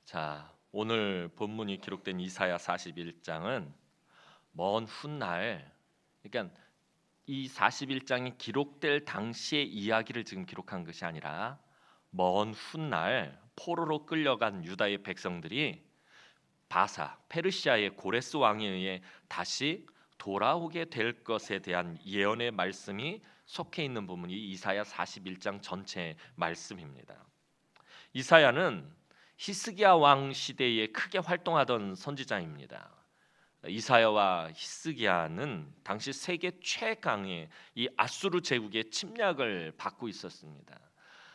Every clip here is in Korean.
자, 오늘 본문이 기록된 이사야 41장은 먼 훗날, 그러니까 이 41장이 기록될 당시의 이야기를 지금 기록한 것이 아니라 먼 훗날 포로로 끌려간 유다의 백성들이 바사, 페르시아의 고레스 왕에 의해 다시 돌아오게 될 것에 대한 예언의 말씀이 속해 있는 부분이 이사야 41장 전체의 말씀입니다. 이사야는 히스기야 왕 시대에 크게 활동하던 선지자입니다. 이사야와 히스기야는 당시 세계 최강의 이 아수르 제국의 침략을 받고 있었습니다.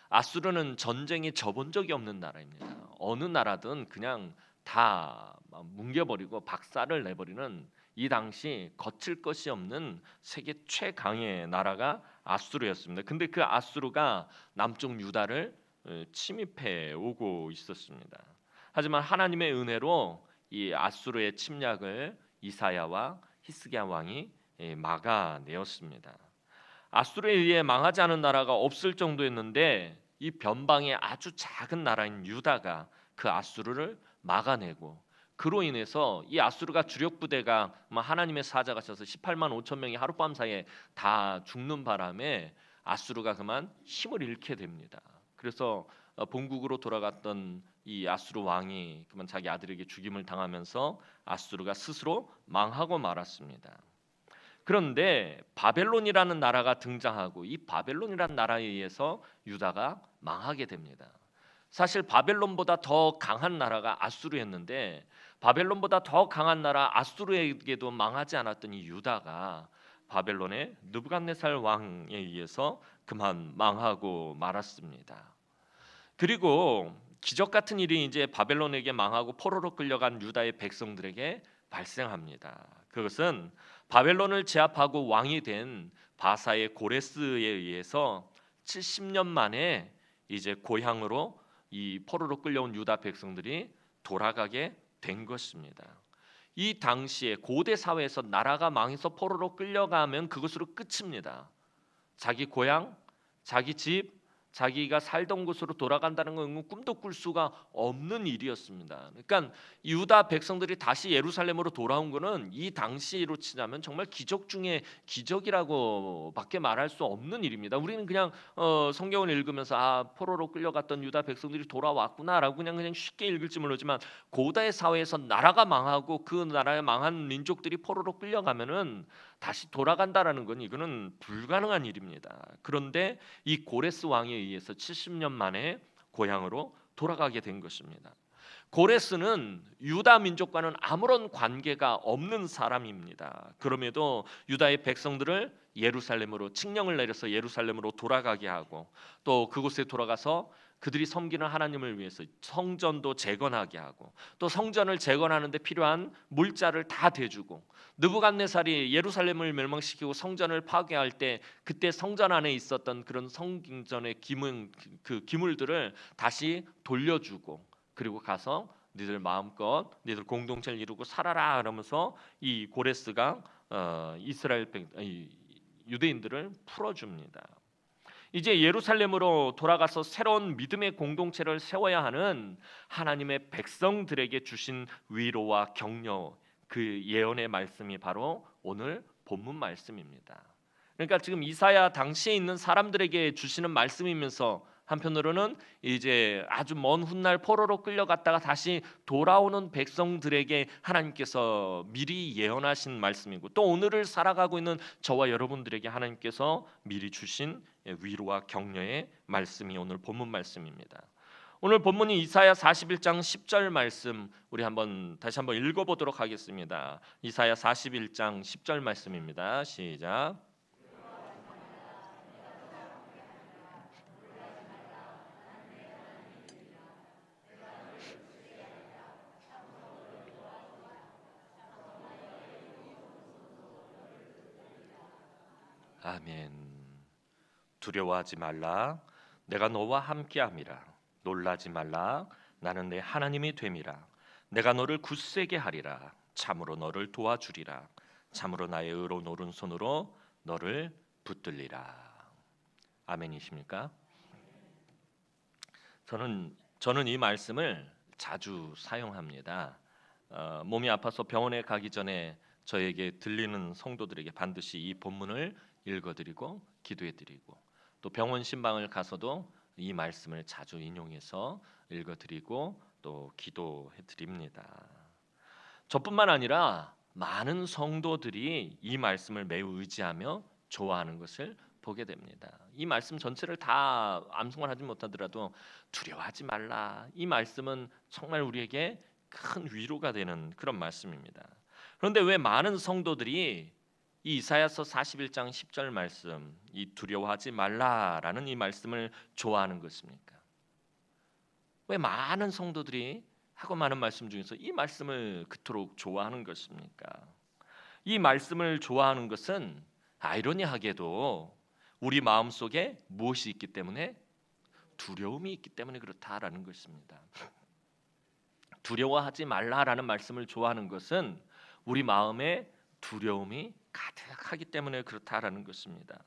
아수르는 전쟁에 져본 적이 없는 나라입니다. 어느 나라든 그냥 다 뭉개버리고 박살을 내버리는 이 당시 거칠 것이 없는 세계 최강의 나라가 아수르였습니다. 근데 그 아수르가 남쪽 유다를 침입해 오고 있었습니다. 하지만 하나님의 은혜로 이 아수르의 침략을 이사야와 히스기야 왕이 막아내었습니다. 아수르에 의해 망하지 않은 나라가 없을 정도였는데 이 변방의 아주 작은 나라인 유다가 그 아수르를 막아내고, 그로 인해서 이 아수르가 주력 부대가 하나님의 사자가 쳐서 18만 5천 명이 하룻밤 사이에 다 죽는 바람에 아수르가 그만 힘을 잃게 됩니다. 그래서 본국으로 돌아갔던 이 아수르 왕이 그만 자기 아들에게 죽임을 당하면서 아수르가 스스로 망하고 말았습니다. 그런데 바벨론이라는 나라가 등장하고 이 바벨론이라는 나라에 의해서 유다가 망하게 됩니다. 사실 바벨론보다 더 강한 나라가 아수르였는데 바벨론보다 더 강한 나라 아수르에게도 망하지 않았던 이 유다가 바벨론의 느부갓네살 왕에 의해서 그만 망하고 말았습니다. 그리고 기적 같은 일이 이제 바벨론에게 망하고 포로로 끌려간 유다의 백성들에게 발생합니다. 그것은 바벨론을 제압하고 왕이 된 바사의 고레스에 의해서 70년 만에 이제 고향으로 이 포로로 끌려온 유다 백성들이 돌아가게 된 것입니다. 이 당시에 고대 사회에서 나라가 망해서 포로로 끌려가면 그것으로 끝입니다. 자기 고향, 자기 집, 자기가 살던 곳으로 돌아간다는 건 꿈도 꿀 수가 없는 일이었습니다. 그러니까 유다 백성들이 다시 예루살렘으로 돌아온 것은 이 당시로 치자면 정말 기적 중에 기적이라고밖에 말할 수 없는 일입니다. 우리는 그냥 성경을 읽으면서 포로로 끌려갔던 유다 백성들이 돌아왔구나라고 그냥 쉽게 읽을지 모르지만 고대 사회에서 나라가 망하고 그 나라에 망한 민족들이 포로로 끌려가면은 다시 돌아간다라는 건 이거는 불가능한 일입니다. 그런데 이 고레스 왕에 의해서 70년 만에 고향으로 돌아가게 된 것입니다. 고레스는 유다 민족과는 아무런 관계가 없는 사람입니다. 그럼에도 유다의 백성들을 예루살렘으로 칙령을 내려서 예루살렘으로 돌아가게 하고, 또 그곳에 돌아가서 그들이 섬기는 하나님을 위해서 성전도 재건하게 하고, 또 성전을 재건하는데 필요한 물자를 다 대주고, 느부갓네살이 예루살렘을 멸망시키고 성전을 파괴할 때 그때 성전 안에 있었던 그런 성전의 기물들을 다시 돌려주고, 그리고 가서 니들 마음껏 니들 공동체를 이루고 살아라 그러면서 이 고레스가 유대인들을 풀어줍니다. 이제 예루살렘으로 돌아가서 새로운 믿음의 공동체를 세워야 하는 하나님의 백성들에게 주신 위로와 격려, 그 예언의 말씀이 바로 오늘 본문 말씀입니다. 그러니까 지금 이사야 당시에 있는 사람들에게 주시는 말씀이면서 한편으로는 이제 아주 먼 훗날 포로로 끌려갔다가 다시 돌아오는 백성들에게 하나님께서 미리 예언하신 말씀이고, 또 오늘을 살아가고 있는 저와 여러분들에게 하나님께서 미리 주신 위로와 격려의 말씀이 오늘 본문 말씀입니다. 오늘 본문이 이사야 41장 10절 말씀, 우리 다시 한번 읽어보도록 하겠습니다. 이사야 41장 10절 말씀입니다. 시작. 아멘. 두려워하지 말라, 내가 너와 함께함이라. 놀라지 말라, 나는 내 하나님이 됨이라. 내가 너를 굳세게 하리라. 참으로 너를 도와주리라. 참으로 나의 의로운 오른손으로 너를 붙들리라. 아멘이십니까? 저는 이 말씀을 자주 사용합니다. 몸이 아파서 병원에 가기 전에 저에게 들리는 성도들에게 반드시 이 본문을 읽어드리고 기도해드리고, 또 병원 신방을 가서도 이 말씀을 자주 인용해서 읽어드리고 또 기도해드립니다. 저뿐만 아니라 많은 성도들이 이 말씀을 매우 의지하며 좋아하는 것을 보게 됩니다. 이 말씀 전체를 다 암송을 하지 못하더라도 두려워하지 말라, 이 말씀은 정말 우리에게 큰 위로가 되는 그런 말씀입니다. 그런데 왜 많은 성도들이 이 이사야서 41장 10절 말씀, 이 두려워하지 말라라는 이 말씀을 좋아하는 것입니까? 왜 많은 성도들이 하고 많은 말씀 중에서 이 말씀을 그토록 좋아하는 것입니까? 이 말씀을 좋아하는 것은 아이러니하게도 우리 마음속에 무엇이 있기 때문에? 두려움이 있기 때문에 그렇다라는 것입니다. 두려워하지 말라라는 말씀을 좋아하는 것은 우리 마음에 두려움이 가득하기 때문에 그렇다라는 것입니다.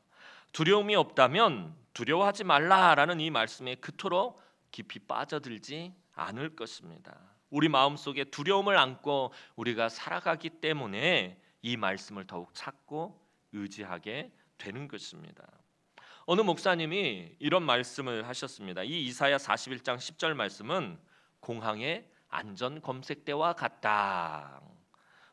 두려움이 없다면 두려워하지 말라라는 이 말씀에 그토록 깊이 빠져들지 않을 것입니다. 우리 마음속에 두려움을 안고 우리가 살아가기 때문에 이 말씀을 더욱 찾고 의지하게 되는 것입니다. 어느 목사님이 이런 말씀을 하셨습니다. 이 이사야 41장 10절 말씀은 공항의 안전 검색대와 같다.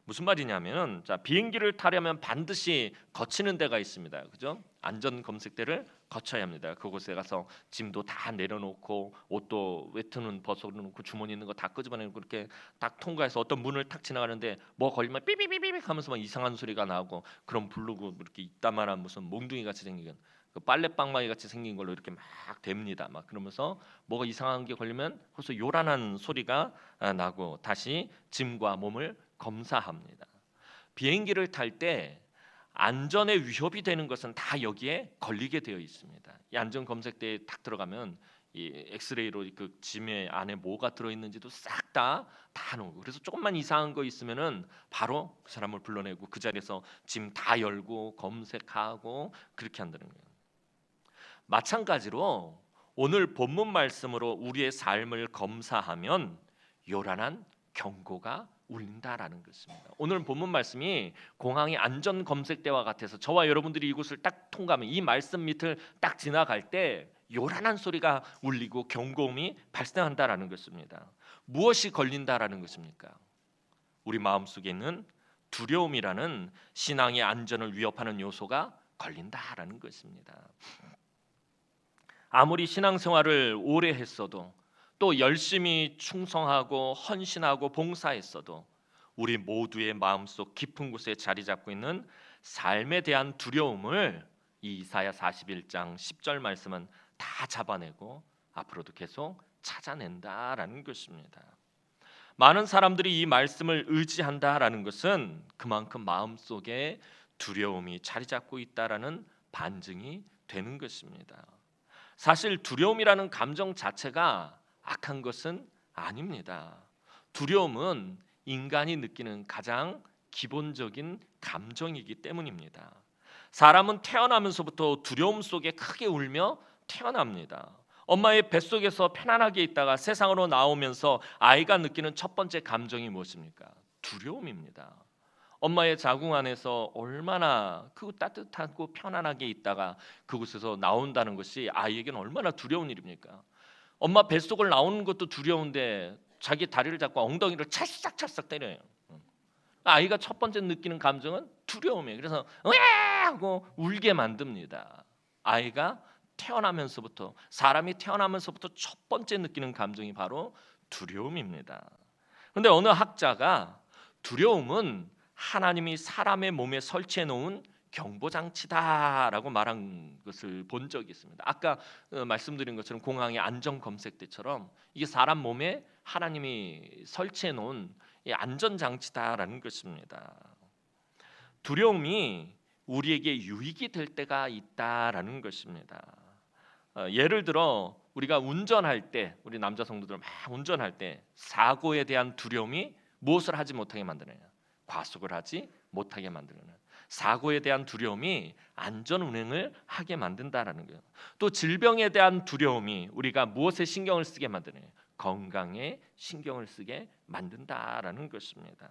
무슨 말이냐면, 자, 비행기를 타려면 반드시 거치는 데가 있습니다. 그죠? 안전 검색대를 거쳐야 합니다. 그곳에 가서 짐도 다 내려놓고 옷도 외투는 벗어놓고 주머니 있는 거 다 끄집어내고 그렇게 딱 통과해서 어떤 문을 탁 지나가는데 뭐 걸리면 삐삐삐삐 하면서 막 이상한 소리가 나고, 그럼 부르고 이렇게 이따만한 무슨 몽둥이 같이 생긴 그 빨래방망이 같이 생긴 걸로 이렇게 막 됩니다. 막 그러면서 뭐가 이상한 게 걸리면 벌써 요란한 소리가 나고 다시 짐과 몸을 검사합니다. 비행기를 탈 때 안전에 위협이 되는 것은 다 여기에 걸리게 되어 있습니다. 이 안전 검색대에 딱 들어가면 이 엑스레이로 그 짐의 안에 뭐가 들어있는지도 싹 다 나오고, 그래서 조금만 이상한 거 있으면은 바로 그 사람을 불러내고 그 자리에서 짐 다 열고 검색하고 그렇게 한다는 거예요. 마찬가지로 오늘 본문 말씀으로 우리의 삶을 검사하면 요란한 경고가 울린다라는 것입니다. 오늘 본문 말씀이 공항의 안전 검색대와 같아서 저와 여러분들이 이곳을 딱 통과하면, 이 말씀 밑을 딱 지나갈 때 요란한 소리가 울리고 경고음이 발생한다라는 것입니다. 무엇이 걸린다라는 것입니까? 우리 마음속에 있는 두려움이라는 신앙의 안전을 위협하는 요소가 걸린다라는 것입니다. 아무리 신앙생활을 오래 했어도, 또 열심히 충성하고 헌신하고 봉사했어도 우리 모두의 마음속 깊은 곳에 자리 잡고 있는 삶에 대한 두려움을 이 이사야 41장 10절 말씀은 다 잡아내고 앞으로도 계속 찾아낸다라는 것입니다. 많은 사람들이 이 말씀을 의지한다라는 것은 그만큼 마음속에 두려움이 자리 잡고 있다라는 반증이 되는 것입니다. 사실 두려움이라는 감정 자체가 악한 것은 아닙니다. 두려움은 인간이 느끼는 가장 기본적인 감정이기 때문입니다. 사람은 태어나면서부터 두려움 속에 크게 울며 태어납니다. 엄마의 뱃속에서 편안하게 있다가 세상으로 나오면서 아이가 느끼는 첫 번째 감정이 무엇입니까? 두려움입니다. 엄마의 자궁 안에서 얼마나 그 따뜻하고 편안하게 있다가 그곳에서 나온다는 것이 아이에게는 얼마나 두려운 일입니까? 엄마 뱃속을 나오는 것도 두려운데 자기 다리를 잡고 엉덩이를 찰싹찰싹 때려요. 아이가 첫 번째 느끼는 감정은 두려움이에요. 그래서 으아 하고 울게 만듭니다. 아이가 태어나면서부터, 사람이 태어나면서부터 첫 번째 느끼는 감정이 바로 두려움입니다. 그런데 어느 학자가 두려움은 하나님이 사람의 몸에 설치해 놓은 경보장치다라고 말한 것을 본 적이 있습니다. 아까 말씀드린 것처럼 공항의 안전 검색대처럼 이게 사람 몸에 하나님이 설치해 놓은 안전장치다라는 것입니다. 두려움이 우리에게 유익이 될 때가 있다라는 것입니다. 예를 들어 우리가 운전할 때, 우리 남자 성도들 막 운전할 때 사고에 대한 두려움이 무엇을 하지 못하게 만드느냐? 과속을 하지 못하게 만드는, 사고에 대한 두려움이 안전 운행을 하게 만든다라는 거예요. 또 질병에 대한 두려움이 우리가 무엇에 신경을 쓰게 만드느냐? 건강에 신경을 쓰게 만든다라는 것입니다.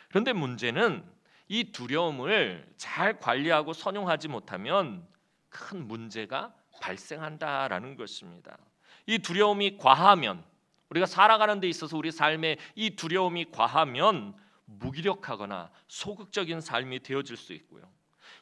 그런데 문제는 이 두려움을 잘 관리하고 선용하지 못하면 큰 문제가 발생한다라는 것입니다. 이 두려움이 과하면, 우리가 살아가는 데 있어서 우리 삶에 이 두려움이 과하면 무기력하거나 소극적인 삶이 되어질 수 있고요.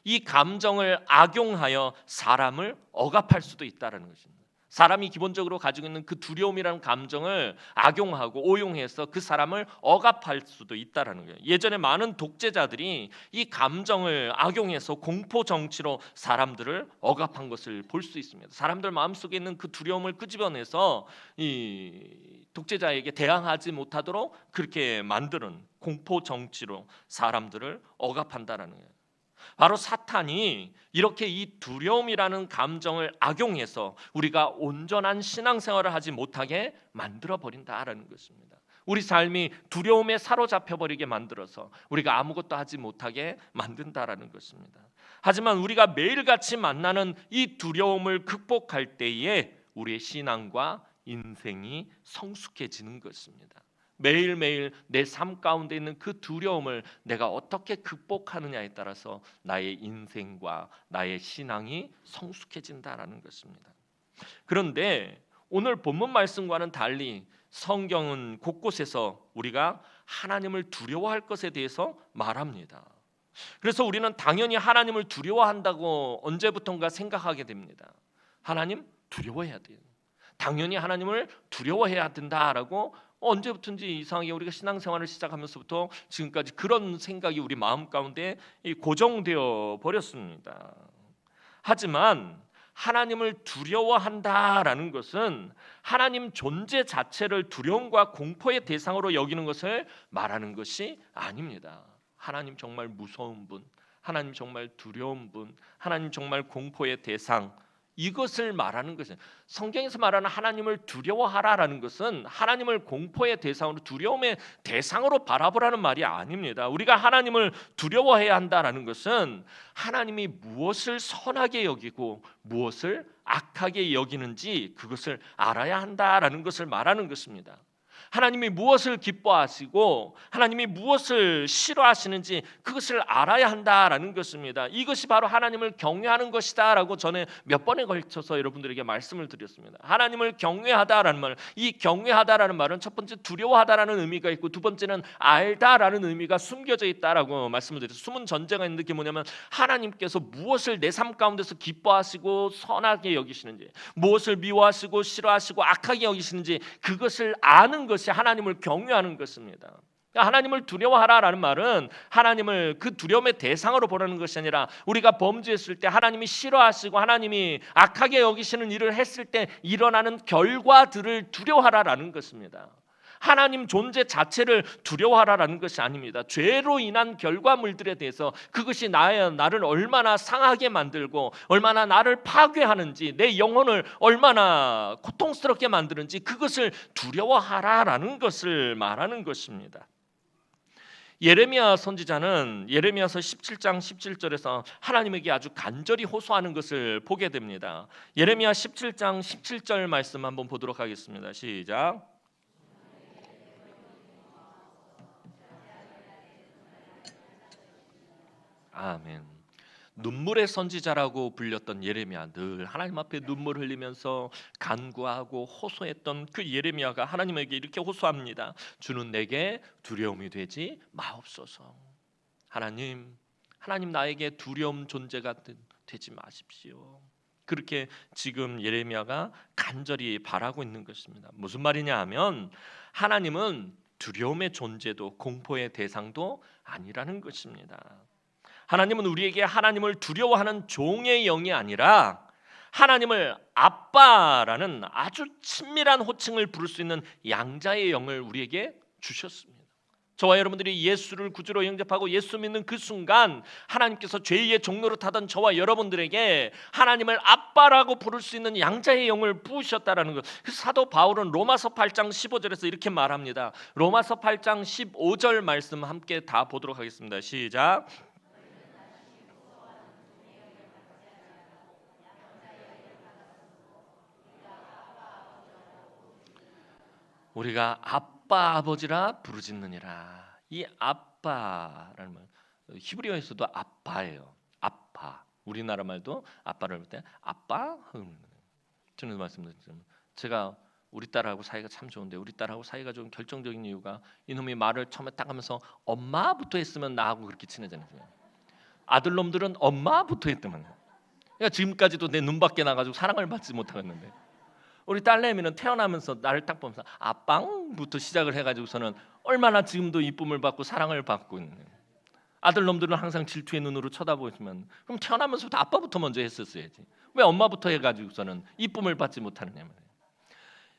이 감정을 악용하여 사람을 억압할 수도 있다는 것입니다. 사람이 기본적으로 가지고 있는 그 두려움이라는 감정을 악용하고 오용해서 그 사람을 억압할 수도 있다는 거예요. 예전에 많은 독재자들이 이 감정을 악용해서 공포 정치로 사람들을 억압한 것을 볼 수 있습니다. 사람들 마음속에 있는 그 두려움을 끄집어내서 이 독재자에게 대항하지 못하도록 그렇게 만드는 공포 정치로 사람들을 억압한다는 거예요. 바로 사탄이 이렇게 이 두려움이라는 감정을 악용해서 우리가 온전한 신앙생활을 하지 못하게 만들어 버린다라는 것입니다. 우리 삶이 두려움에 사로잡혀 버리게 만들어서 우리가 아무것도 하지 못하게 만든다라는 것입니다. 하지만 우리가 매일같이 만나는 이 두려움을 극복할 때에 우리의 신앙과 인생이 성숙해지는 것입니다. 매일매일 내 삶 가운데 있는 그 두려움을 내가 어떻게 극복하느냐에 따라서 나의 인생과 나의 신앙이 성숙해진다라는 것입니다. 그런데 오늘 본문 말씀과는 달리 성경은 곳곳에서 우리가 하나님을 두려워할 것에 대해서 말합니다. 그래서 우리는 당연히 하나님을 두려워한다고 언제부턴가 생각하게 됩니다. 하나님 두려워해야 돼요. 당연히 하나님을 두려워해야 된다라고 언제부턴지 이상하게 우리가 신앙생활을 시작하면서부터 지금까지 그런 생각이 우리 마음 가운데 고정되어 버렸습니다. 하지만 하나님을 두려워한다라는 것은 하나님 존재 자체를 두려움과 공포의 대상으로 여기는 것을 말하는 것이 아닙니다. 하나님 정말 무서운 분, 하나님 정말 두려운 분, 하나님 정말 공포의 대상, 이것을 말하는 것은, 성경에서 말하는 하나님을 두려워하라라는 것은 하나님을 공포의 대상으로, 두려움의 대상으로 바라보라는 말이 아닙니다. 우리가 하나님을 두려워해야 한다라는 것은 하나님이 무엇을 선하게 여기고 무엇을 악하게 여기는지 그것을 알아야 한다라는 것을 말하는 것입니다. 하나님이 무엇을 기뻐하시고 하나님이 무엇을 싫어하시는지 그것을 알아야 한다라는 것입니다. 이것이 바로 하나님을 경외하는 것이다라고 전에 몇 번에 걸쳐서 여러분들에게 말씀을 드렸습니다. 하나님을 경외하다라는 말, 이 경외하다라는 말은 첫 번째 두려워하다라는 의미가 있고 두 번째는 알다라는 의미가 숨겨져 있다라고 말씀을 드렸어요. 숨은 전제가 있는 게 뭐냐면 하나님께서 무엇을 내 삶 가운데서 기뻐하시고 선하게 여기시는지, 무엇을 미워하시고 싫어하시고 악하게 여기시는지 그것을 아는 것이 하나님을 경외하는 것입니다. 하나님을 두려워하라라는 말은 하나님을 그 두려움의 대상으로 보라는 것이 아니라 우리가 범죄했을 때 하나님이 싫어하시고 하나님이 악하게 여기시는 일을 했을 때 일어나는 결과들을 두려워하라라는 것입니다. 하나님 존재 자체를 두려워하라라는 것이 아닙니다. 죄로 인한 결과물들에 대해서 그것이 나를 얼마나 상하게 만들고 얼마나 나를 파괴하는지, 내 영혼을 얼마나 고통스럽게 만드는지 그것을 두려워하라라는 것을 말하는 것입니다. 예레미야 선지자는 예레미야서 17장 17절에서 하나님에게 아주 간절히 호소하는 것을 보게 됩니다. 예레미야 17장 17절 말씀 한번 보도록 하겠습니다. 시작. 아멘. 눈물의 선지자라고 불렸던 예레미야, 늘 하나님 앞에 눈물 흘리면서 간구하고 호소했던 그 예레미야가 하나님에게 이렇게 호소합니다. 주는 내게 두려움이 되지 마옵소서. 하나님 나에게 두려움 존재가 되지 마십시오. 그렇게 지금 예레미야가 간절히 바라고 있는 것입니다. 무슨 말이냐 하면 하나님은 두려움의 존재도 공포의 대상도 아니라는 것입니다. 하나님은 우리에게 하나님을 두려워하는 종의 영이 아니라 하나님을 아빠라는 아주 친밀한 호칭을 부를 수 있는 양자의 영을 우리에게 주셨습니다. 저와 여러분들이 예수를 구주로 영접하고 예수 믿는 그 순간 하나님께서 죄의 종로로 타던 저와 여러분들에게 하나님을 아빠라고 부를 수 있는 양자의 영을 부으셨다라는 것. 그래서 사도 바울은 로마서 8장 15절에서 이렇게 말합니다. 로마서 8장 15절 말씀 함께 다 보도록 하겠습니다. 시작. 우리가 아빠 아버지라 부르짖느니라. 이 아빠라는 말 히브리어에서도 아빠예요. 아빠. 우리나라 말도 아빠를 할 때 아빠. 저는 말씀드렸지만 제가 우리 딸하고 사이가 참 좋은데 우리 딸하고 사이가 좀 결정적인 이유가 이놈이 말을 처음에 딱 하면서 엄마부터 했으면 나하고 그렇게 친해지는 거예요. 아들놈들은 엄마부터 했더만. 그러니까 지금까지도 내 눈 밖에 나가지고 사랑을 받지 못하겠는데 우리 딸내미는 태어나면서 나를 딱 보면서 아빵부터 시작을 해가지고서는 얼마나 지금도 이쁨을 받고 사랑을 받고 있는 거예요. 아들놈들은 항상 질투의 눈으로 쳐다보지만 그럼 태어나면서부터 아빠부터 먼저 했었어야지. 왜 엄마부터 해가지고서는 이쁨을 받지 못하느냐 말이에요.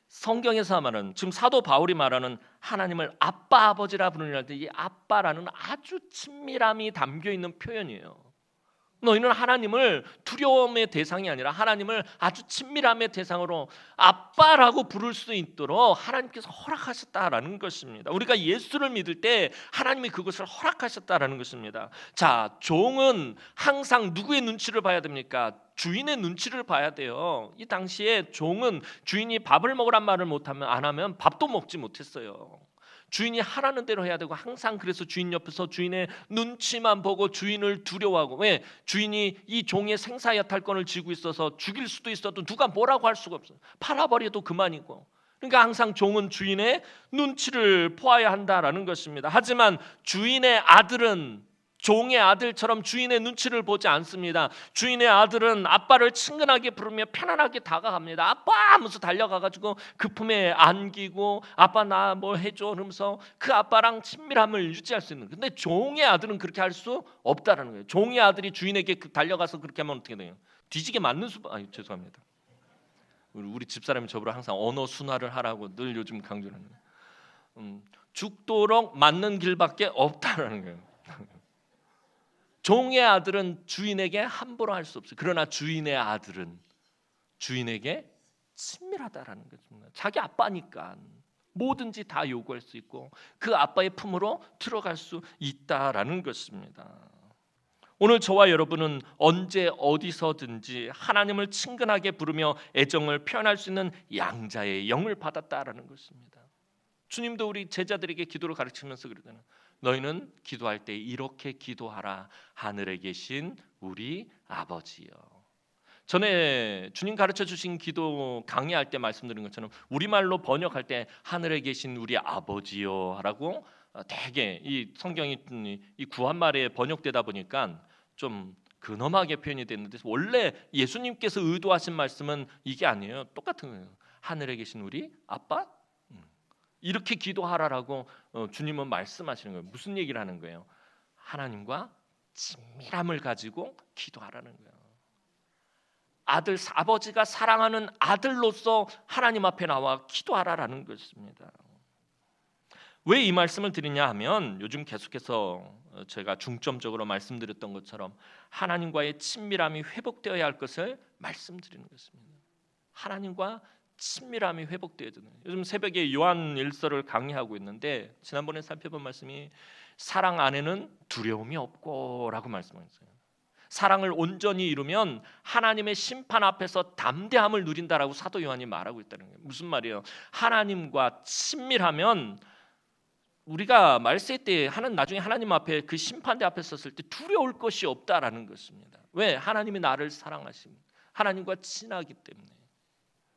성경에서 말하는 지금 사도 바울이 말하는 하나님을 아빠 아버지라 부르는 때 이 아빠라는 아주 친밀함이 담겨 있는 표현이에요. 너희는 하나님을 두려움의 대상이 아니라 하나님을 아주 친밀함의 대상으로 아빠라고 부를 수 있도록 하나님께서 허락하셨다라는 것입니다. 우리가 예수를 믿을 때 하나님이 그것을 허락하셨다라는 것입니다. 자, 종은 항상 누구의 눈치를 봐야 됩니까? 주인의 눈치를 봐야 돼요. 이 당시에 종은 주인이 밥을 먹으란 말을 안 하면 밥도 먹지 못했어요. 주인이 하라는 대로 해야 되고 항상 그래서 주인 옆에서 주인의 눈치만 보고 주인을 두려워하고 왜? 주인이 이 종의 생사여탈권을 쥐고 있어서 죽일 수도 있어도 누가 뭐라고 할 수가 없어요. 팔아버려도 그만이고 그러니까 항상 종은 주인의 눈치를 보아야 한다라는 것입니다. 하지만 주인의 아들은 종의 아들처럼 주인의 눈치를 보지 않습니다. 주인의 아들은 아빠를 친근하게 부르며 편안하게 다가갑니다. 아빠 하면서 달려가가지고 그 품에 안기고 아빠 나 뭐 해줘 그러면서 그 아빠랑 친밀함을 유지할 수 있는. 근데 종의 아들은 그렇게 할 수 없다라는 거예요. 종의 아들이 주인에게 달려가서 그렇게 하면 어떻게 돼요? 뒤지게 맞는 죄송합니다. 우리 집사람이 저보고 항상 언어 순화를 하라고 늘 요즘 강조하는 거예요. 죽도록 맞는 길밖에 없다라는 거예요. 종의 아들은 주인에게 함부로 할 수 없어요. 그러나 주인의 아들은 주인에게 친밀하다라는 것입니다. 자기 아빠니까 뭐든지 다 요구할 수 있고 그 아빠의 품으로 들어갈 수 있다라는 것입니다. 오늘 저와 여러분은 언제 어디서든지 하나님을 친근하게 부르며 애정을 표현할 수 있는 양자의 영을 받았다라는 것입니다. 주님도 우리 제자들에게 기도를 가르치면서 그러잖아요. 너희는 기도할 때 이렇게 기도하라. 하늘에 계신 우리 아버지여. 전에 주님 가르쳐 주신 기도 강의할 때 말씀드린 것처럼 우리말로 번역할 때 하늘에 계신 우리 아버지여라고 되게 이 성경이 이 구한말에 번역되다 보니까 좀 근엄하게 표현이 됐는데 원래 예수님께서 의도하신 말씀은 이게 아니에요. 똑같은 거예요. 하늘에 계신 우리 아빠 이렇게 기도하라라고 주님은 말씀하시는 거예요. 무슨 얘기를 하는 거예요? 하나님과 친밀함을 가지고 기도하라는 거예요. 아버지가 사랑하는 아들로서 하나님 앞에 나와 기도하라라는 것입니다. 왜 이 말씀을 드리냐 하면 요즘 계속해서 제가 중점적으로 말씀드렸던 것처럼 하나님과의 친밀함이 회복되어야 할 것을 말씀드리는 것입니다. 하나님과 친밀함이 회복되어야 되는. 요즘 새벽에 요한 1서를 강의하고 있는데 지난번에 살펴본 말씀이 사랑 안에는 두려움이 없고라고 말씀하셨어요. 사랑을 온전히 이루면 하나님의 심판 앞에서 담대함을 누린다라고 사도 요한이 말하고 있다는 거예요. 무슨 말이에요? 하나님과 친밀하면 우리가 말세 때 나중에 하나님 앞에 그 심판대 앞에 섰을 때 두려울 것이 없다라는 것입니다. 왜? 하나님이 나를 사랑하십니다. 하나님과 친하기 때문에.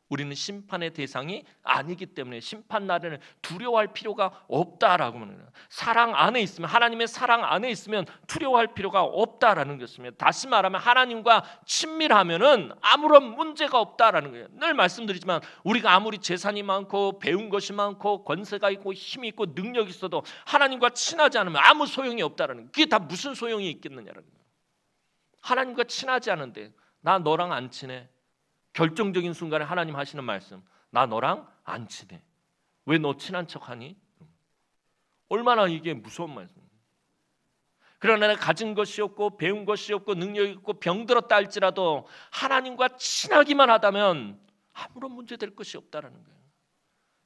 우리는 심판의 대상이 아니기 때문에 심판 날에는 두려워할 필요가 없다라고 말해요. 사랑 안에 있으면 하나님의 사랑 안에 있으면 두려워할 필요가 없다라는 것입니다. 다시 말하면 하나님과 친밀하면은 아무런 문제가 없다라는 거예요. 늘 말씀드리지만 우리가 아무리 재산이 많고 배운 것이 많고 권세가 있고 힘이 있고 능력이 있어도 하나님과 친하지 않으면 아무 소용이 없다라는 거예요. 그게 다 무슨 소용이 있겠느냐라는 거예요. 하나님과 친하지 않은데 나 너랑 안 친해. 결정적인 순간에 하나님 하시는 말씀, 나 너랑 안 친해. 왜 너 친한 척하니? 얼마나 이게 무서운 말씀이에요. 그러나 내가 가진 것이 없고 배운 것이 없고 능력이 없고 병들었다 할지라도 하나님과 친하기만 하다면 아무런 문제 될 것이 없다라는 거예요.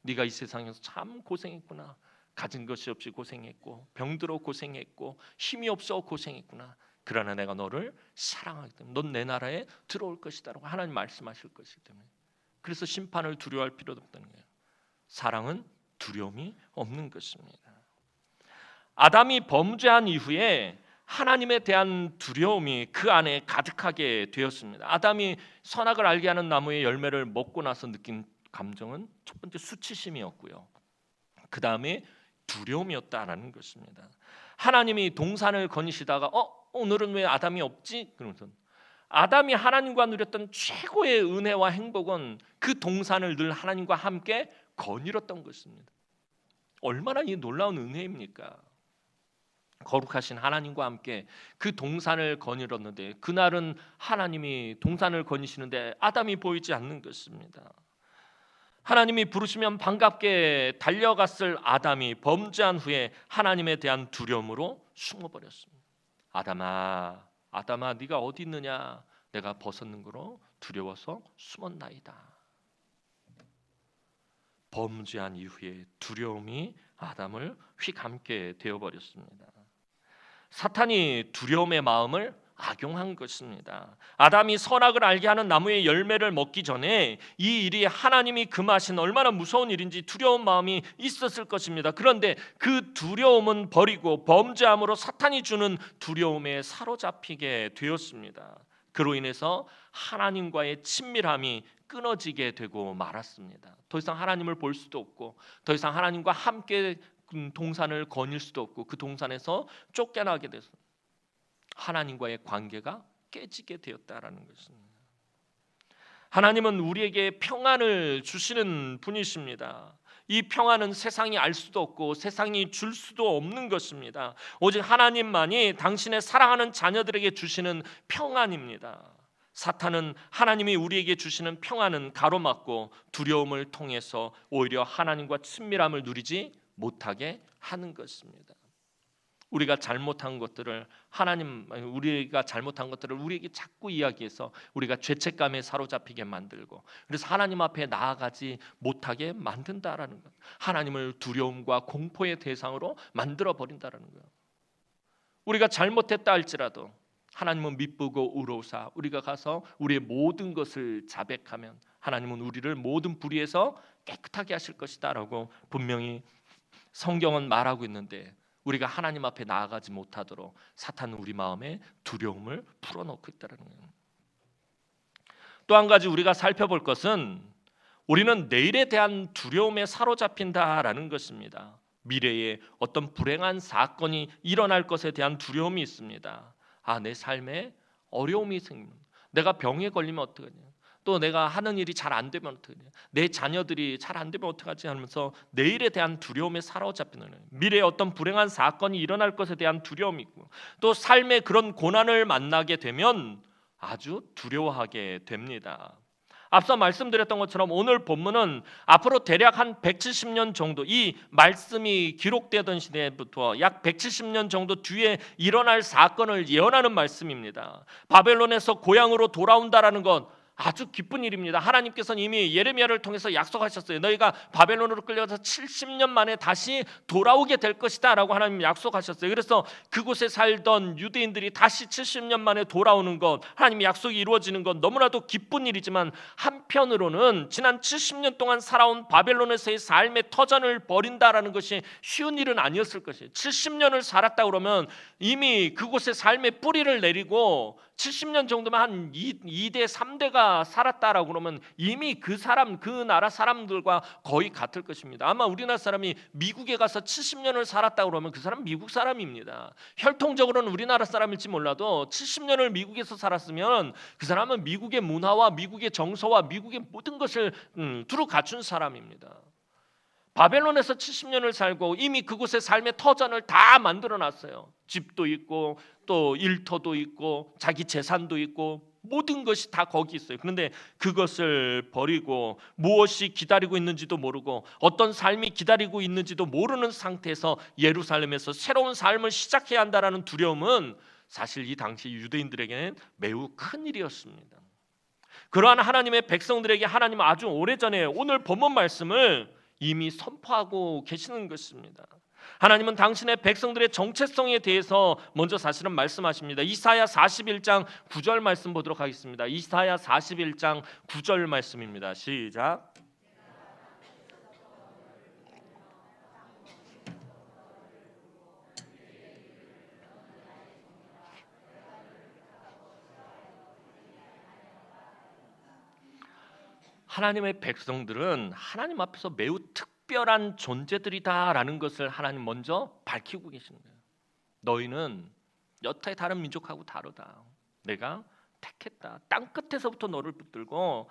네가 이 세상에서 참 고생했구나. 가진 것이 없이 고생했고 병들어 고생했고 힘이 없어 고생했구나. 그러나 내가 너를 사랑하기 때문에 넌 내 나라에 들어올 것이다라고 하나님 말씀하실 것이기 때문에 그래서 심판을 두려워할 필요도 없다는 거예요. 사랑은 두려움이 없는 것입니다. 아담이 범죄한 이후에 하나님에 대한 두려움이 그 안에 가득하게 되었습니다. 아담이 선악을 알게 하는 나무의 열매를 먹고 나서 느낀 감정은 첫 번째 수치심이었고요. 그 다음에 두려움이었다라는 것입니다. 하나님이 동산을 거니시다가 오늘은 왜 아담이 없지? 그러면서 아담이 하나님과 누렸던 최고의 은혜와 행복은 그 동산을 늘 하나님과 함께 거닐었던 것입니다. 얼마나 이 놀라운 은혜입니까? 거룩하신 하나님과 함께 그 동산을 거닐었는데 그날은 하나님이 동산을 거니시는데 아담이 보이지 않는 것입니다. 하나님이 부르시면 반갑게 달려갔을 아담이 범죄한 후에 하나님에 대한 두려움으로 숨어버렸습니다. 아담아 네가 어디 있느냐? 내가 벗었는 거로 두려워서 숨었나이다. 범죄한 이후에 두려움이 아담을 휘감게 되어버렸습니다. 사탄이 두려움의 마음을 악용한 것입니다. 아담이 선악을 알게 하는 나무의 열매를 먹기 전에 이 일이 하나님이 금하신 얼마나 무서운 일인지 두려운 마음이 있었을 것입니다. 그런데 그 두려움은 버리고 범죄함으로 사탄이 주는 두려움에 사로잡히게 되었습니다. 그로 인해서 하나님과의 친밀함이 끊어지게 되고 말았습니다. 더 이상 하나님을 볼 수도 없고 더 이상 하나님과 함께 동산을 거닐 수도 없고 그 동산에서 쫓겨나게 돼서 하나님과의 관계가 깨지게 되었다라는 것입니다. 하나님은 우리에게 평안을 주시는 분이십니다. 이 평안은 세상이 알 수도 없고 세상이 줄 수도 없는 것입니다. 오직 하나님만이 당신의 사랑하는 자녀들에게 주시는 평안입니다. 사탄은 하나님이 우리에게 주시는 평안은 가로막고 두려움을 통해서 오히려 하나님과 친밀함을 누리지 못하게 하는 것입니다. 우리가 잘못한 것들을 우리에게 자꾸 이야기해서 우리가 죄책감에 사로잡히게 만들고 그래서 하나님 앞에 나아가지 못하게 만든다라는 것. 하나님을 두려움과 공포의 대상으로 만들어 버린다라는 거예요. 우리가 잘못했다 할지라도 하나님은 미쁘고 의로우사 우리가 가서 우리의 모든 것을 자백하면 하나님은 우리를 모든 불의에서 깨끗하게 하실 것이다라고 분명히 성경은 말하고 있는데 우리가 하나님 앞에 나아가지 못하도록 사탄은 우리 마음에 두려움을 풀어놓고 있다는 거예요. 또 한 가지 우리가 살펴볼 것은 우리는 내일에 대한 두려움에 사로잡힌다라는 것입니다. 미래에 어떤 불행한 사건이 일어날 것에 대한 두려움이 있습니다. 내 삶에 어려움이 생깁니다. 내가 병에 걸리면 어떡하냐? 또 내가 하는 일이 잘 안 되면 어떡하냐? 내 자녀들이 잘 안 되면 어떡하지? 하면서 내일에 대한 두려움에 사로잡히는 거예요. 미래에 어떤 불행한 사건이 일어날 것에 대한 두려움이 있고 또 삶의 그런 고난을 만나게 되면 아주 두려워하게 됩니다. 앞서 말씀드렸던 것처럼 오늘 본문은 앞으로 대략 한 170년 정도 이 말씀이 기록되던 시대부터 약 170년 정도 뒤에 일어날 사건을 예언하는 말씀입니다. 바벨론에서 고향으로 돌아온다라는 것 아주 기쁜 일입니다. 하나님께서는 이미 예레미야를 통해서 약속하셨어요. 너희가 바벨론으로 끌려가서 70년 만에 다시 돌아오게 될 것이다 라고 하나님 약속하셨어요. 그래서 그곳에 살던 유대인들이 다시 70년 만에 돌아오는 것, 하나님의 약속이 이루어지는 것 너무나도 기쁜 일이지만 한편으로는 지난 70년 동안 살아온 바벨론에서의 삶의 터전을 버린다라는 것이 쉬운 일은 아니었을 것이에요. 70년을 살았다 그러면 이미 그곳에 삶의 뿌리를 내리고 70년 정도면 한 2대 3대가 살았다라고 그러면 이미 그 나라 사람들과 거의 같을 것입니다. 아마 우리나라 사람이 미국에 가서 70년을 살았다 그러면 그 사람 미국 사람입니다. 혈통적으로는 우리나라 사람일지 몰라도 70년을 미국에서 살았으면 그 사람은 미국의 문화와 미국의 정서와 미국의 모든 것을 두루 갖춘 사람입니다. 바벨론에서 70년을 살고 이미 그곳의 삶의 터전을 다 만들어놨어요. 집도 있고 또 일터도 있고 자기 재산도 있고 모든 것이 다 거기 있어요. 그런데 그것을 버리고 무엇이 기다리고 있는지도 모르고 어떤 삶이 기다리고 있는지도 모르는 상태에서 예루살렘에서 새로운 삶을 시작해야 한다는 두려움은 사실 이 당시 유대인들에게는 매우 큰 일이었습니다. 그러한 하나님의 백성들에게 하나님은 아주 오래전에 오늘 본문 말씀을 이미 선포하고 계시는 것입니다. 하나님은 당신의 백성들의 정체성에 대해서 먼저 사실은 말씀하십니다. 이사야 41장 9절 말씀 보도록 하겠습니다. 이사야 41장 9절 말씀입니다. 시작. 하나님의 백성들은 하나님 앞에서 매우 특별한 존재들이다라는 것을 하나님 먼저 밝히고 계시는 거예요. 너희는 여타의 다른 민족하고 다르다. 내가 택했다. 땅 끝에서부터 너를 붙들고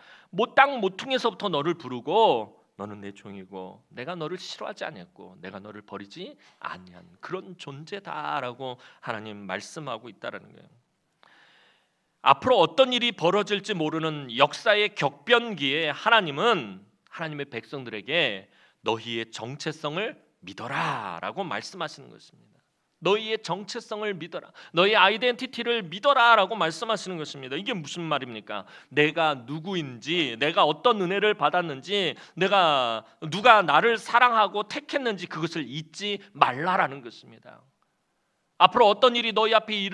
땅 모퉁이에서부터 너를 부르고 너는 내 종이고 내가 너를 싫어하지 않았고 내가 너를 버리지 아니한 그런 존재다라고 하나님 말씀하고 있다라는 거예요. 앞으로 어떤 일이 벌어질지 모르는 역사의 격변기에 하나님은 하나님의 백성들에게 너희의 정체성을 믿어라라고 말씀하시는 것입니다. 너희의 정체성을 믿어라. 너희 아이덴티티를 믿어라라고 말씀하시는 것입니다. 이게 무슨 말입니까? 내가 누구인지, 내가 어떤 은혜를 받았는지, 누가 나를 사랑하고 택했는지 그것을 잊지 말라라는 것입니다. 앞으로 어떤 일이 너희 앞에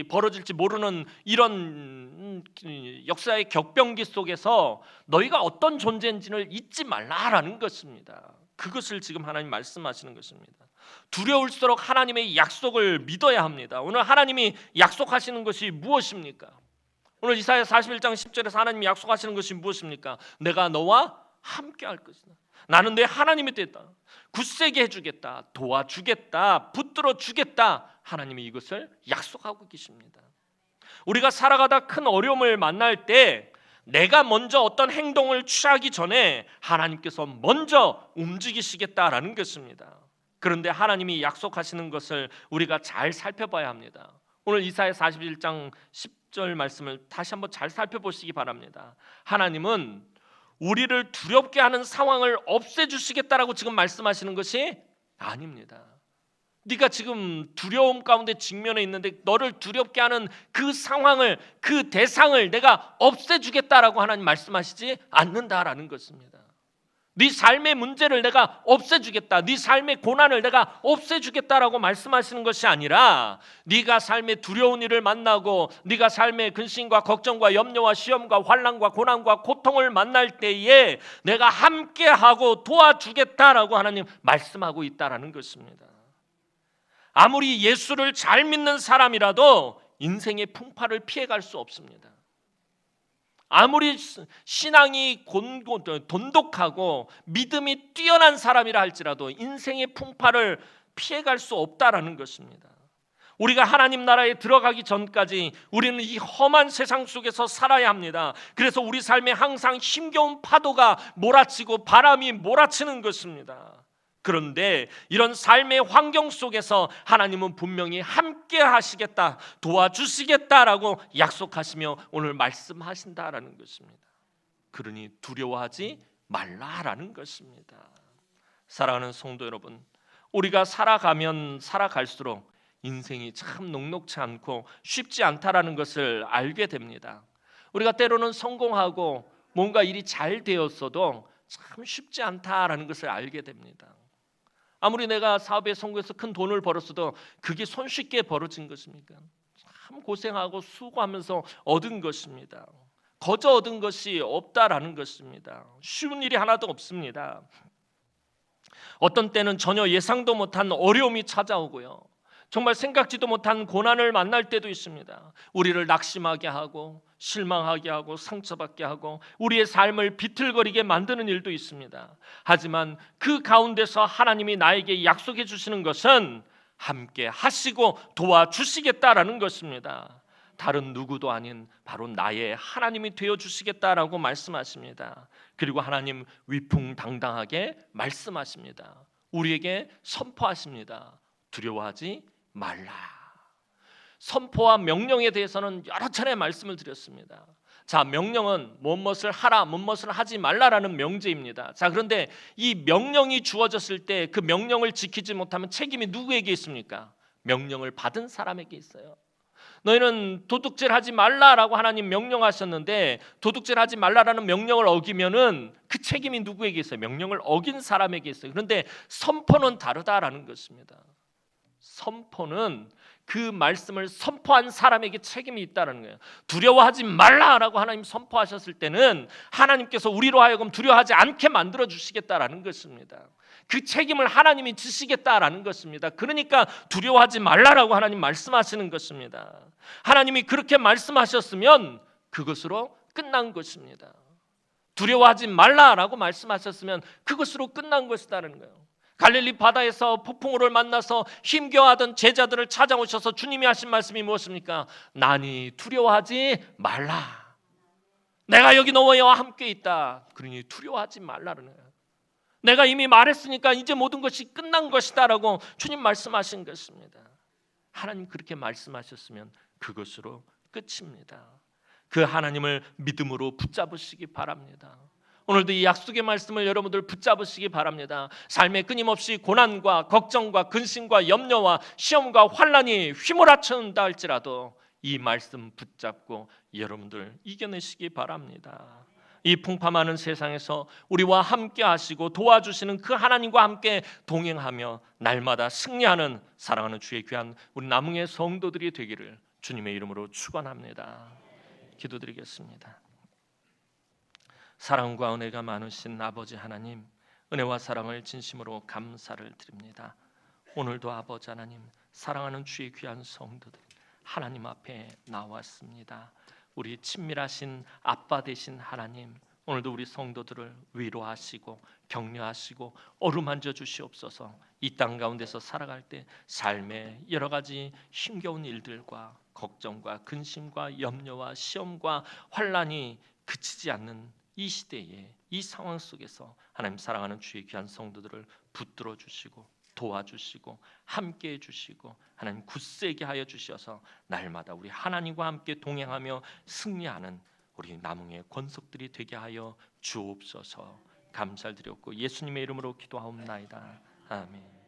벌어질지 모르는 이런 역사의 격변기 속에서 너희가 어떤 존재인지를 잊지 말라라는 것입니다. 그것을 지금 하나님 말씀하시는 것입니다. 두려울수록 하나님의 약속을 믿어야 합니다. 오늘 하나님이 약속하시는 것이 무엇입니까? 오늘 이사야 41장 10절에서 하나님이 약속하시는 것이 무엇입니까? 내가 너와 함께 할 것이다. 나는 내 하나님이 됐다. 굳세게 해주겠다. 도와주겠다. 붙들어 주겠다. 하나님이 이것을 약속하고 계십니다. 우리가 살아가다 큰 어려움을 만날 때 내가 먼저 어떤 행동을 취하기 전에 하나님께서 먼저 움직이시겠다라는 것입니다. 그런데 하나님이 약속하시는 것을 우리가 잘 살펴봐야 합니다. 오늘 이사야 41장 10절 말씀을 다시 한번 잘 살펴보시기 바랍니다. 하나님은 우리를 두렵게 하는 상황을 없애주시겠다라고 지금 말씀하시는 것이 아닙니다. 네가 지금 두려움 가운데 직면해 있는데 너를 두렵게 하는 그 상황을, 그 대상을 내가 없애주겠다라고 하나님 말씀하시지 않는다라는 것입니다. 네 삶의 문제를 내가 없애주겠다, 네 삶의 고난을 내가 없애주겠다라고 말씀하시는 것이 아니라 네가 삶의 두려운 일을 만나고 네가 삶의 근심과 걱정과 염려와 시험과 환난과 고난과 고통을 만날 때에 내가 함께하고 도와주겠다라고 하나님 말씀하고 있다라는 것입니다. 아무리 예수를 잘 믿는 사람이라도 인생의 풍파를 피해갈 수 없습니다. 아무리 신앙이 돈독하고 믿음이 뛰어난 사람이라 할지라도 인생의 풍파를 피해갈 수 없다라는 것입니다. 우리가 하나님 나라에 들어가기 전까지 우리는 이 험한 세상 속에서 살아야 합니다. 그래서 우리 삶에 항상 힘겨운 파도가 몰아치고 바람이 몰아치는 것입니다. 그런데 이런 삶의 환경 속에서 하나님은 분명히 함께 하시겠다, 도와주시겠다라고 약속하시며 오늘 말씀하신다라는 것입니다. 그러니 두려워하지 말라라는 것입니다. 사랑하는 성도 여러분, 우리가 살아가면 살아갈수록 인생이 참 녹록지 않고 쉽지 않다라는 것을 알게 됩니다. 우리가 때로는 성공하고 뭔가 일이 잘 되었어도 참 쉽지 않다라는 것을 알게 됩니다. 아무리 내가 사업에 성공해서 큰 돈을 벌었어도 그게 손쉽게 벌어진 것입니까? 참 고생하고 수고하면서 얻은 것입니다. 거저 얻은 것이 없다라는 것입니다. 쉬운 일이 하나도 없습니다. 어떤 때는 전혀 예상도 못한 어려움이 찾아오고요. 정말 생각지도 못한 고난을 만날 때도 있습니다. 우리를 낙심하게 하고 실망하게 하고 상처받게 하고 우리의 삶을 비틀거리게 만드는 일도 있습니다. 하지만 그 가운데서 하나님이 나에게 약속해 주시는 것은 함께 하시고 도와주시겠다라는 것입니다. 다른 누구도 아닌 바로 나의 하나님이 되어주시겠다라고 말씀하십니다. 그리고 하나님 위풍당당하게 말씀하십니다. 우리에게 선포하십니다. 두려워하지 말라. 선포와 명령에 대해서는 여러 차례 말씀을 드렸습니다. 자, 명령은 무엇을 하라, 무엇을 하지 말라라는 명제입니다. 자, 그런데 이 명령이 주어졌을 때 그 명령을 지키지 못하면 책임이 누구에게 있습니까? 명령을 받은 사람에게 있어요. 너희는 도둑질하지 말라라고 하나님 명령하셨는데 도둑질하지 말라라는 명령을 어기면은 그 책임이 누구에게 있어요? 명령을 어긴 사람에게 있어요. 그런데 선포는 다르다라는 것입니다. 선포는 그 말씀을 선포한 사람에게 책임이 있다는 거예요. 두려워하지 말라라고 하나님 선포하셨을 때는 하나님께서 우리로 하여금 두려워하지 않게 만들어 주시겠다라는 것입니다. 그 책임을 하나님이 지시겠다라는 것입니다. 그러니까 두려워하지 말라라고 하나님 말씀하시는 것입니다. 하나님이 그렇게 말씀하셨으면 그것으로 끝난 것입니다. 두려워하지 말라라고 말씀하셨으면 그것으로 끝난 것이다라는 거예요. 갈릴리 바다에서 폭풍우를 만나서 힘겨워하던 제자들을 찾아오셔서 주님이 하신 말씀이 무엇입니까? 나니 두려워하지 말라. 내가 여기 너와 함께 있다. 그러니 두려워하지 말라는 거예요. 내가 이미 말했으니까 이제 모든 것이 끝난 것이다라고 주님 말씀하신 것입니다. 하나님 그렇게 말씀하셨으면 그것으로 끝입니다. 그 하나님을 믿음으로 붙잡으시기 바랍니다. 오늘도 이 약속의 말씀을 여러분들 붙잡으시기 바랍니다. 삶에 끊임없이 고난과 걱정과 근심과 염려와 시험과 환난이 휘몰아친다 할지라도 이 말씀 붙잡고 여러분들 이겨내시기 바랍니다. 이 풍파많은 세상에서 우리와 함께 하시고 도와주시는 그 하나님과 함께 동행하며 날마다 승리하는 사랑하는 주의 귀한 우리 남흥의 성도들이 되기를 주님의 이름으로 축원합니다. 기도드리겠습니다. 사랑과 은혜가 많으신 아버지 하나님, 은혜와 사랑을 진심으로 감사를 드립니다. 오늘도 아버지 하나님, 사랑하는 주의 귀한 성도들 하나님 앞에 나왔습니다. 우리 친밀하신 아빠 되신 하나님, 오늘도 우리 성도들을 위로하시고 격려하시고 어루만져 주시옵소서. 이 땅 가운데서 살아갈 때 삶의 여러 가지 힘겨운 일들과 걱정과 근심과 염려와 시험과 환난이 그치지 않는 이 시대에 이 상황 속에서 하나님 사랑하는 주의 귀한 성도들을 붙들어 주시고 도와주시고 함께해 주시고 하나님 굳세게 하여 주셔서 날마다 우리 하나님과 함께 동행하며 승리하는 우리 남흥의 권속들이 되게 하여 주옵소서. 감사드렸고 예수님의 이름으로 기도하옵나이다. 아멘.